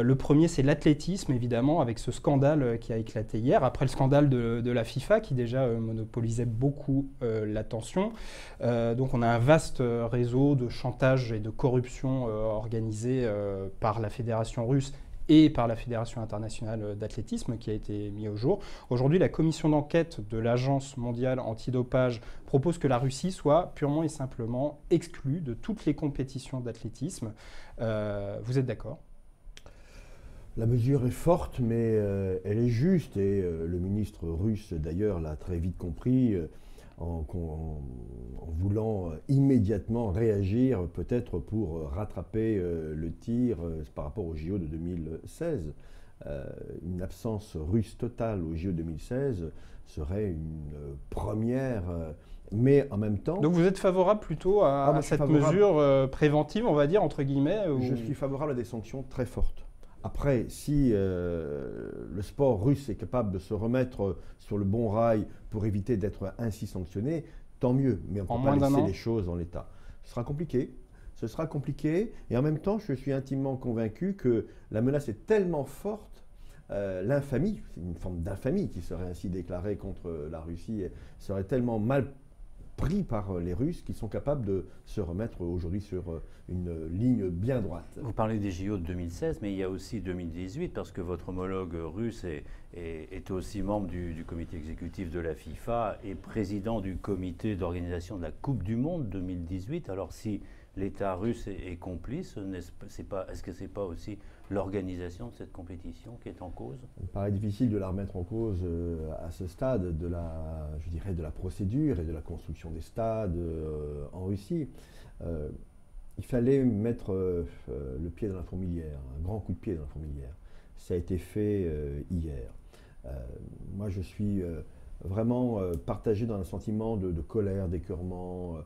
Le premier, c'est l'athlétisme, évidemment, avec ce scandale qui a éclaté hier, après le scandale de la FIFA, qui déjà monopolisait beaucoup l'attention. Donc on a un vaste réseau de chantage et de corruption organisé par la fédération russe et par la Fédération internationale d'athlétisme qui a été mis au jour. Aujourd'hui, la commission d'enquête de l'Agence mondiale antidopage propose que la Russie soit purement et simplement exclue de toutes les compétitions d'athlétisme. Vous êtes d'accord ? La mesure est forte, mais elle est juste, et le ministre russe d'ailleurs l'a très vite compris, en voulant immédiatement réagir, peut-être pour rattraper le tir par rapport au JO de 2016. Une absence russe totale au JO 2016 serait une première, mais en même temps... Donc vous êtes favorable plutôt à cette mesure préventive, on va dire, entre guillemets ou... Je suis favorable à des sanctions très fortes. Après, si le sport russe est capable de se remettre sur le bon rail pour éviter d'être ainsi sanctionné, tant mieux. Mais on ne peut pas laisser les choses en l'état. Ce sera compliqué. Et en même temps, je suis intimement convaincu que la menace est tellement forte, l'infamie, c'est une forme d'infamie qui serait ainsi déclarée contre la Russie, serait tellement mal pris par les Russes qui sont capables de se remettre aujourd'hui sur une ligne bien droite. Vous parlez des JO de 2016, mais il y a aussi 2018, parce que votre homologue russe est aussi membre du comité exécutif de la FIFA et président du comité d'organisation de la Coupe du Monde 2018. Alors si l'État russe est complice, est-ce que ce n'est pas aussi l'organisation de cette compétition qui est en cause? Il me paraît difficile de la remettre en cause à ce stade de je dirais, de la procédure et de la construction des stades en Russie. Il fallait mettre le pied dans la fourmilière, un grand coup de pied dans la fourmilière. Ça a été fait hier. Moi, je suis vraiment partagé dans un sentiment de colère, d'écœurement,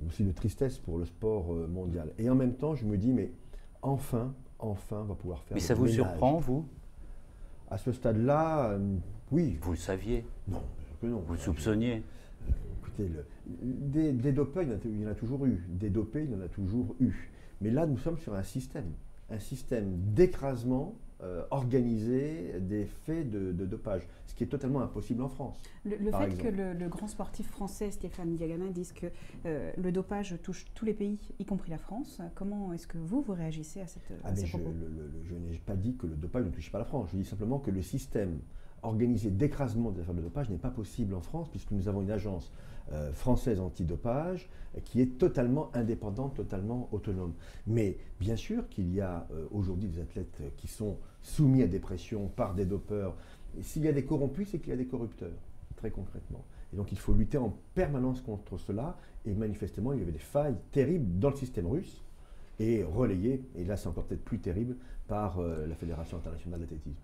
aussi de tristesse pour le sport mondial. Et en même temps, je me dis, mais enfin, on va pouvoir faire. Mais ça vous surprend, vous? À ce stade-là, oui. Vous le saviez? Non, bien sûr que non. Vous le soupçonniez? Écoutez, des dopeurs, il y en a toujours eu. Des dopés, il y en a toujours eu. Mais là, nous sommes sur un système d'écrasement organisé des faits de dopage, ce qui est totalement impossible en France. Le fait que le grand sportif français Stéphane Diagana dise que le dopage touche tous les pays, y compris la France, comment est-ce que vous réagissez à ces propos? Je n'ai pas dit que le dopage ne touche pas la France, je dis simplement que le système organisé d'écrasement des affaires de dopage n'est pas possible en France, puisque nous avons une agence française antidopage qui est totalement indépendante, totalement autonome. Mais bien sûr qu'il y a aujourd'hui des athlètes qui sont soumis à des pressions par des dopeurs. Et s'il y a des corrompus, c'est qu'il y a des corrupteurs, très concrètement. Et donc il faut lutter en permanence contre cela. Et manifestement, il y avait des failles terribles dans le système russe et relayées, et là c'est encore peut-être plus terrible, par la Fédération internationale d'athlétisme.